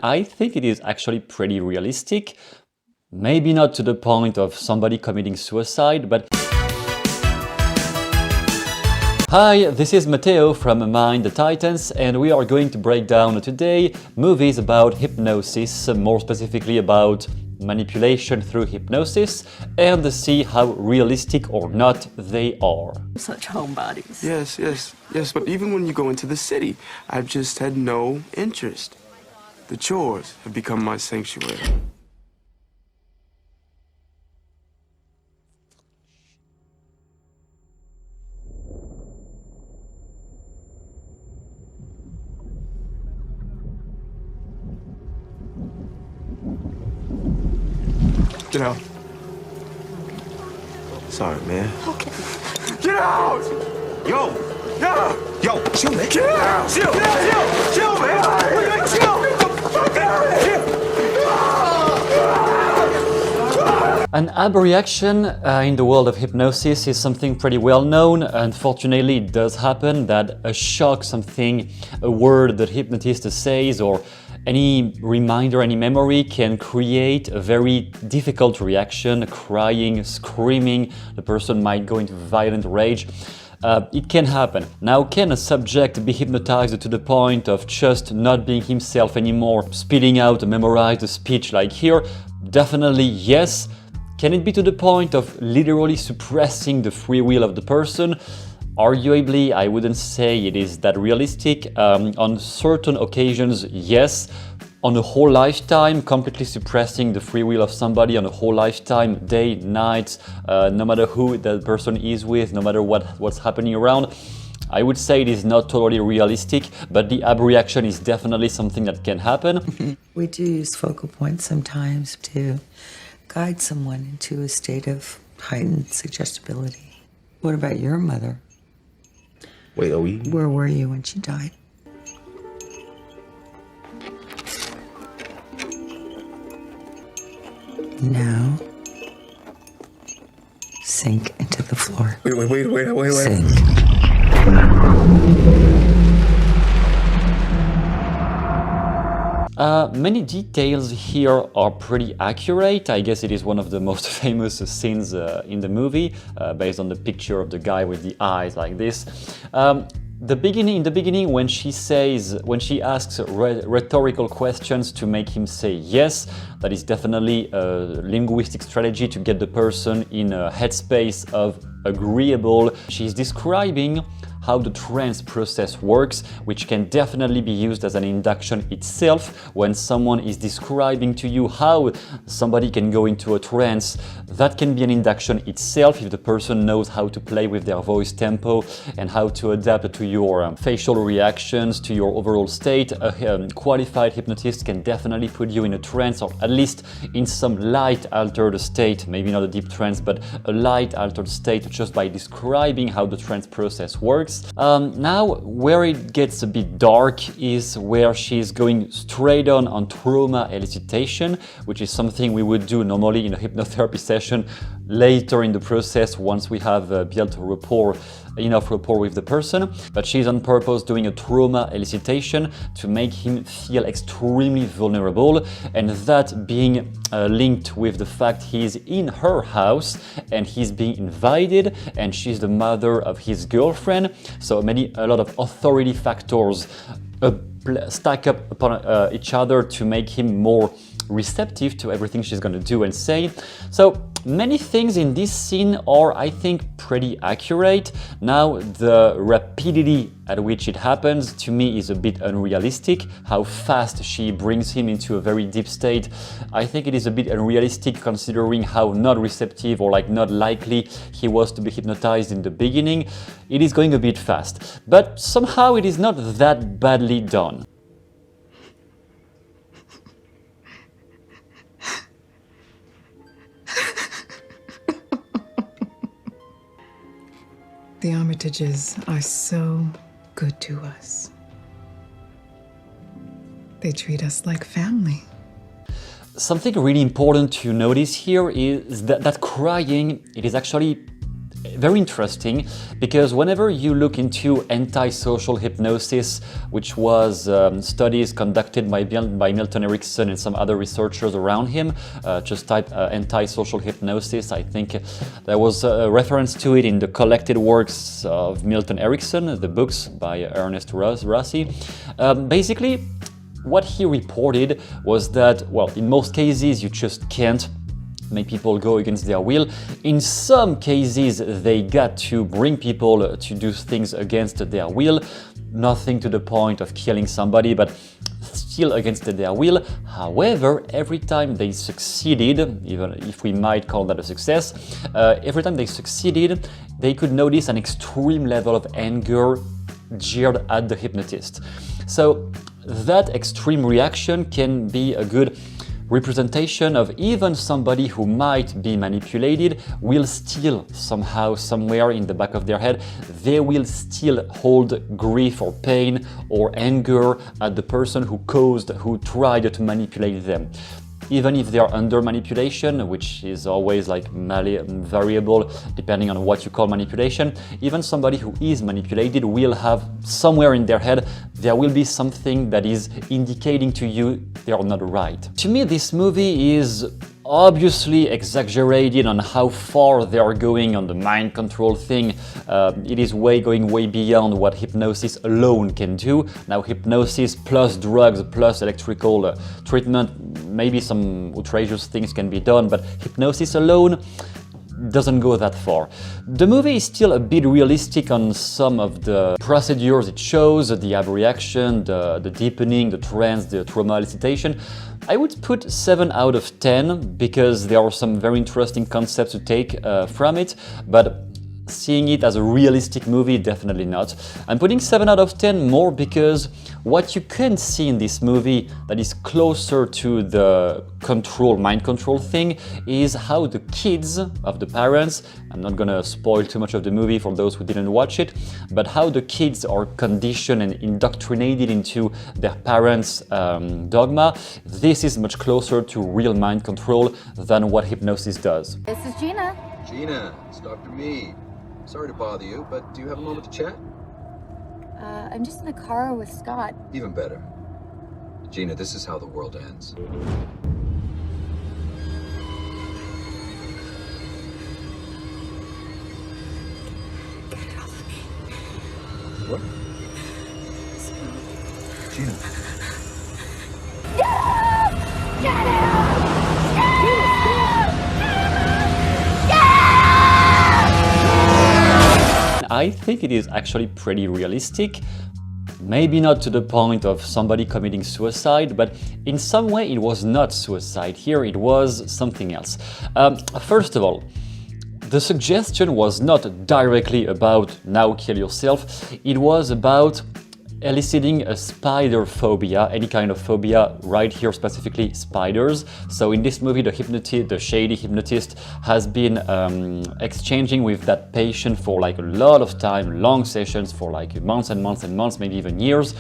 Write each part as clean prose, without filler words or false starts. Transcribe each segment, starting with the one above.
I think it is actually pretty realistic. Maybe not to the point of somebody committing suicide, but... Hi, this is Matteo from Mind the Titans, and we are going to break down today movies about hypnosis, more specifically about manipulation through hypnosis, and see how realistic or not they are. Such homebodies. Yes, but even when you go into the city, I've just had no interest. The chores have become my sanctuary. Get out. Sorry, man. Okay. Get out! Yo! Yeah! Yo, chill, man. Get out! Chill! Chill, man! Chill! An abreaction in the world of hypnosis is something pretty well known. Unfortunately, it does happen that a shock, something, a word that hypnotist says, or any reminder, any memory can create a very difficult reaction, crying, screaming. The person might go into violent rage. It can happen. Now, can a subject be hypnotized to the point of just not being himself anymore, spitting out a memorized speech like here? Definitely yes. Can it be to the point of literally suppressing the free will of the person? Arguably, I wouldn't say it is that realistic. On certain occasions, yes. On a whole lifetime, completely suppressing the free will of somebody on a whole lifetime, day, night, no matter who that person is with, no matter what's happening around, I would say it is not totally realistic, but the abreaction is definitely something that can happen. We do use focal points sometimes to guide someone into a state of heightened suggestibility. What about your mother? Wait, are we? Where were you when she died? Now, sink into the floor. Wait. Sink. Many details here are pretty accurate. I guess it is one of the most famous scenes in the movie, based on the picture of the guy with the eyes like this. In the beginning, when she asks rhetorical questions to make him say yes, that is definitely a linguistic strategy to get the person in a headspace of agreeable. She's describing how the trance process works, which can definitely be used as an induction itself. When someone is describing to you how somebody can go into a trance, that can be an induction itself if the person knows how to play with their voice tempo and how to adapt to your facial reactions, to your overall state. A qualified hypnotist can definitely put you in a trance, or at least in some light altered state, maybe not a deep trance, but a light altered state, just by describing how the trance process works. Now, where it gets a bit dark is where she's going straight on trauma elicitation, which is something we would do normally in a hypnotherapy session later in the process once we have built enough rapport with the person. But she's on purpose doing a trauma elicitation to make him feel extremely vulnerable, and that being linked with the fact he's in her house and he's being invited and she's the mother of his girlfriend. So a lot of authority factors stack up upon each other to make him more receptive to everything she's going to do and say. So many things in this scene are, I think, pretty accurate. Now, the rapidity at which it happens to me is a bit unrealistic. How fast she brings him into a very deep state, I think it is a bit unrealistic considering how not receptive or not likely he was to be hypnotized in the beginning. It is going a bit fast, but somehow it is not that badly done. The Armitages are so good to us. They treat us like family. Something really important to notice here is that crying, it is actually very interesting, because whenever you look into antisocial hypnosis, which was studies conducted by Milton Erickson and some other researchers around him, just type antisocial hypnosis, I think there was a reference to it in the collected works of Milton Erickson, the books by Ernest Rossi. Basically, what he reported was that, well, in most cases you just can't make people go against their will. In some cases they got to bring people to do things against their will, nothing to the point of killing somebody, but still against their will. However, every time they succeeded, even if we might call that a success, every time they succeeded, they could notice an extreme level of anger jeered at the hypnotist. So that extreme reaction can be a good representation of even somebody who might be manipulated will still somehow, somewhere in the back of their head, they will still hold grief or pain or anger at the person who tried to manipulate them. Even if they are under manipulation, which is always like variable depending on what you call manipulation, even somebody who is manipulated will have somewhere in their head, there will be something that is indicating to you they are not right. To me, this movie is obviously exaggerated on how far they are going on the mind control thing. It is going way beyond what hypnosis alone can do. Now, hypnosis plus drugs plus electrical treatment, maybe some outrageous things can be done, but hypnosis alone doesn't go that far. The movie is still a bit realistic on some of the procedures it shows, the abreaction, the deepening, the trance, the trauma elicitation. I would put 7 out of 10 because there are some very interesting concepts to take from it, but seeing it as a realistic movie, definitely not. I'm putting 7 out of 10 more because what you can see in this movie that is closer to the mind control thing is how the kids of the parents, I'm not gonna spoil too much of the movie for those who didn't watch it, but how the kids are conditioned and indoctrinated into their parents' dogma. This is much closer to real mind control than what hypnosis does. This is Gina. Gina, it's Dr. Mead. Sorry to bother you, but do you have a moment to chat? I'm just in the car with Scott. Even better. Gina, this is how the world ends. Get it off of me. What? Gina. I think it is actually pretty realistic. Maybe not to the point of somebody committing suicide, but in some way it was not suicide. Here it was something else. First of all, the suggestion was not directly about now kill yourself. It was about eliciting a spider phobia, any kind of phobia, right here specifically spiders. So in this movie, the shady hypnotist has been exchanging with that patient for like a lot of time, long sessions for like months and months and months, maybe even years.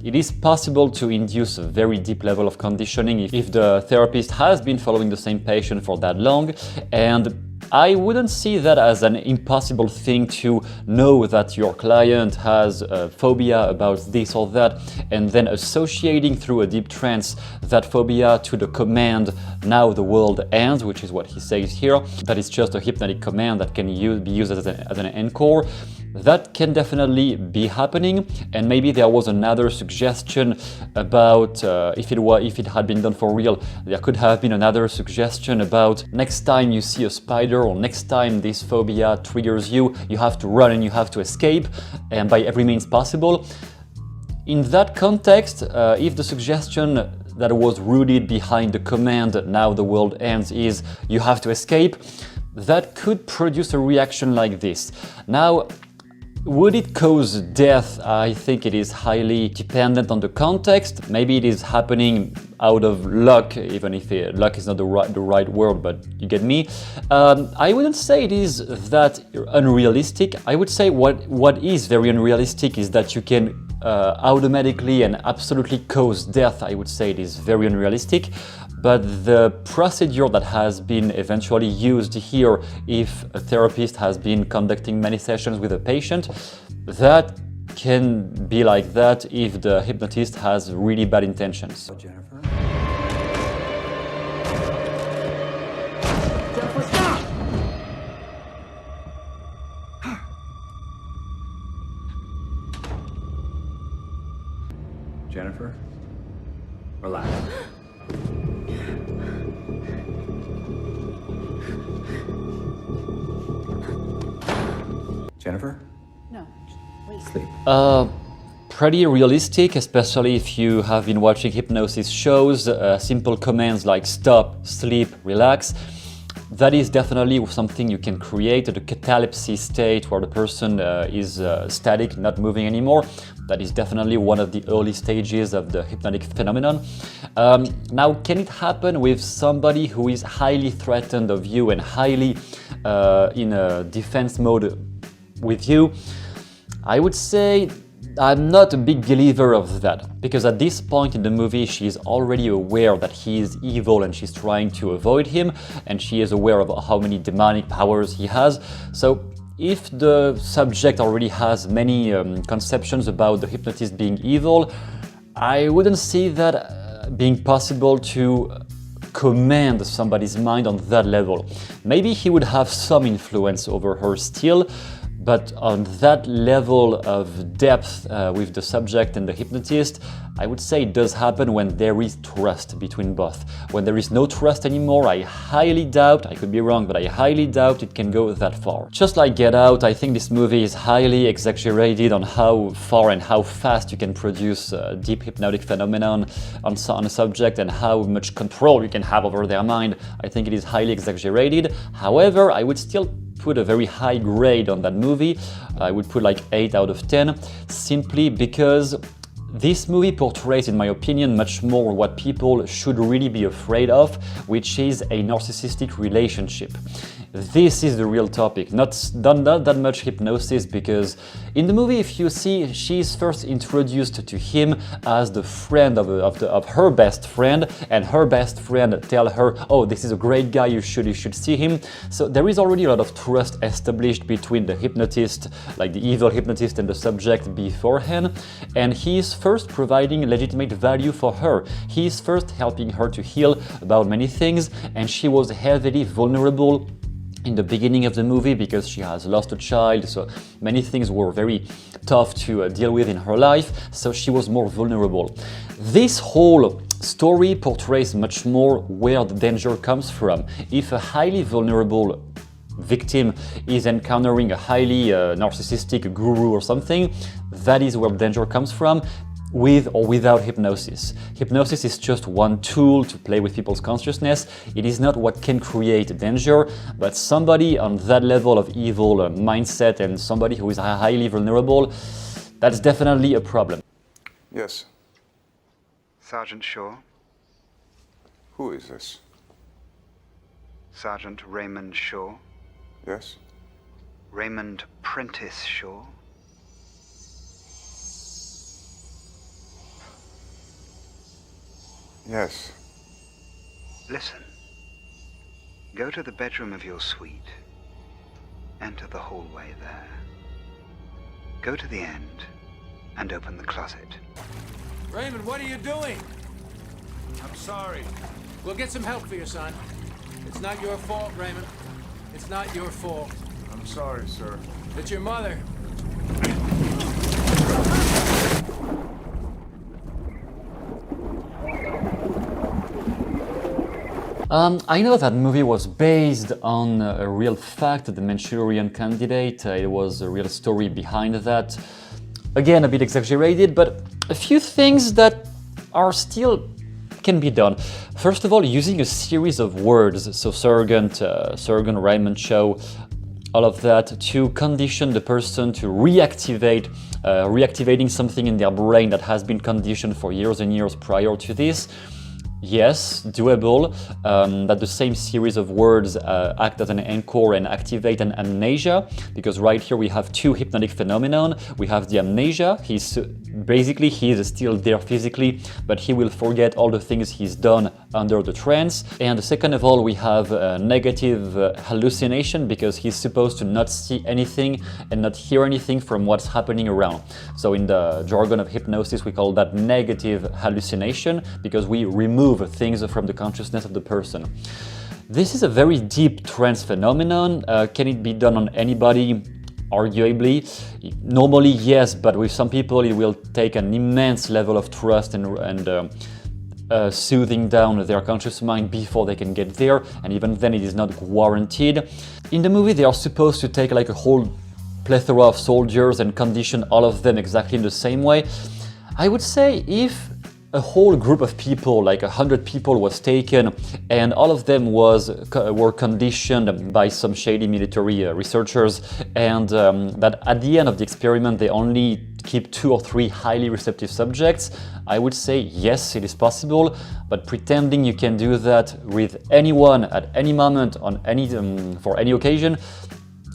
It is possible to induce a very deep level of conditioning if the therapist has been following the same patient for that long, and I wouldn't see that as an impossible thing to know that your client has a phobia about this or that, and then associating through a deep trance that phobia to the command, now the world ends, which is what he says here. That is just a hypnotic command that can be used as an encore. That can definitely be happening, and maybe there was another suggestion about if it had been done for real, there could have been another suggestion about next time you see a spider or next time this phobia triggers you, you have to run and you have to escape, and by every means possible. In that context, if the suggestion that was rooted behind the command now the world ends is you have to escape, that could produce a reaction like this. Now, would it cause death? I think it is highly dependent on the context. Maybe it is happening out of luck, even if luck is not the right word, but you get me. I wouldn't say it is that unrealistic. I would say what is very unrealistic is that you can automatically and absolutely cause death, I would say it is very unrealistic. But the procedure that has been eventually used here, if a therapist has been conducting many sessions with a patient, that can be like that if the hypnotist has really bad intentions. Jennifer? Jennifer, relax. Jennifer? No, wait. Sleep. Pretty realistic, especially if you have been watching hypnosis shows. Simple commands like stop, sleep, relax. That is definitely something you can create, the catalepsy state where the person is static, not moving anymore. That is definitely one of the early stages of the hypnotic phenomenon. Now, can it happen with somebody who is highly threatened of you and highly in a defense mode with you? I would say I'm not a big believer of that, because at this point in the movie she's already aware that he is evil and she's trying to avoid him, and she is aware of how many demonic powers he has. So if the subject already has many conceptions about the hypnotist being evil, I wouldn't see that being possible to command somebody's mind on that level. Maybe he would have some influence over her still, but on that level of depth with the subject and the hypnotist, I would say it does happen when there is trust between both. When there is no trust anymore, I highly doubt, I could be wrong, but I highly doubt it can go that far. Just like Get Out, I think this movie is highly exaggerated on how far and how fast you can produce a deep hypnotic phenomenon on a subject and how much control you can have over their mind. I think it is highly exaggerated. However, I would still put a very high grade on that movie. I would put like 8 out of 10, simply because this movie portrays, in my opinion, much more what people should really be afraid of, which is a narcissistic relationship. This is the real topic, not that much hypnosis, because in the movie, if you see, she's first introduced to him as the friend of her best friend, and her best friend tell her, oh, this is a great guy, you should see him. So there is already a lot of trust established between the hypnotist, like the evil hypnotist, and the subject beforehand, and he is first providing legitimate value for her. He is first helping her to heal about many things, and she was heavily vulnerable in the beginning of the movie because she has lost a child, so many things were very tough to deal with in her life, so she was more vulnerable. This whole story portrays much more where the danger comes from. If a highly vulnerable victim is encountering a highly narcissistic guru or something, that is where danger comes from, with or without hypnosis. Hypnosis is just one tool to play with people's consciousness. It is not what can create danger, but somebody on that level of evil mindset and somebody who is highly vulnerable, that's definitely a problem. Yes. Sergeant Shaw, Who is this? Sergeant Raymond Shaw, Yes? Raymond Prentice Shaw. Yes. Listen. Go to the bedroom of your suite. Enter the hallway there. Go to the end and open the closet. Raymond, what are you doing? I'm sorry. We'll get some help for you, son. It's not your fault, Raymond. It's not your fault. I'm sorry, sir. It's your mother. I know that movie was based on a real fact, the Manchurian Candidate. It was a real story behind that. Again, a bit exaggerated, but a few things that are still can be done. First of all, using a series of words, so Sergeant, Raymond Shaw, all of that, to condition the person to reactivating something in their brain that has been conditioned for years and years prior to this. Yes, doable, that the same series of words act as an anchor and activate an amnesia, because right here we have two hypnotic phenomenon. We have the amnesia, he is still there physically, but he will forget all the things he's done under the trance. And second of all, we have negative hallucination, because he's supposed to not see anything and not hear anything from what's happening around. So in the jargon of hypnosis, we call that negative hallucination, because we remove things from the consciousness of the person. This is a very deep trance phenomenon. Can it be done on anybody? Arguably. Normally, yes, but with some people it will take an immense level of trust and soothing down their conscious mind before they can get there, and even then it is not guaranteed. In the movie, they are supposed to take like a whole plethora of soldiers and condition all of them exactly in the same way. I would say if a whole group of people, like 100 people, was taken and all of them were conditioned by some shady military researchers, and that at the end of the experiment they only keep 2 or 3 highly receptive subjects, I would say yes, it is possible, but pretending you can do that with anyone at any moment on any for any occasion,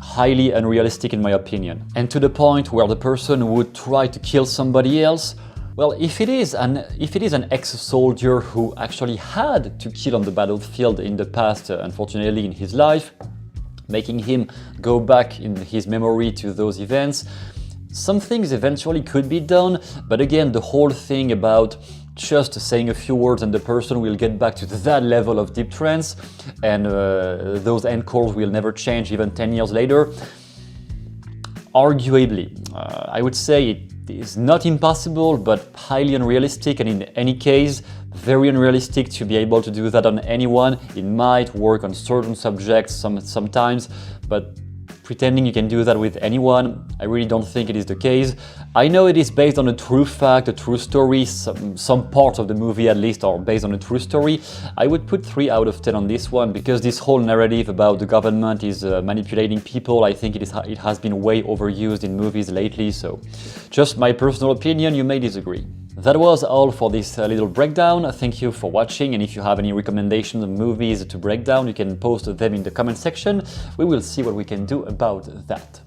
highly unrealistic in my opinion. And to the point where the person would try to kill somebody else. Well, if it is an ex-soldier who actually had to kill on the battlefield in the past, unfortunately in his life, making him go back in his memory to those events, some things eventually could be done, but again, the whole thing about just saying a few words and the person will get back to that level of deep trance, and those anchors will never change even 10 years later, arguably, I would say it is not impossible, but highly unrealistic, and in any case, very unrealistic to be able to do that on anyone. It might work on certain subjects sometimes, but pretending you can do that with anyone, I really don't think it is the case. I know it is based on a true fact, a true story, some parts of the movie at least are based on a true story. I would put 3 out of 10 on this one, because this whole narrative about the government is manipulating people, I think it has been way overused in movies lately, so just my personal opinion, you may disagree. That was all for this little breakdown. Thank you for watching, and if you have any recommendations of movies to break down, you can post them in the comment section. We will see what we can do about that.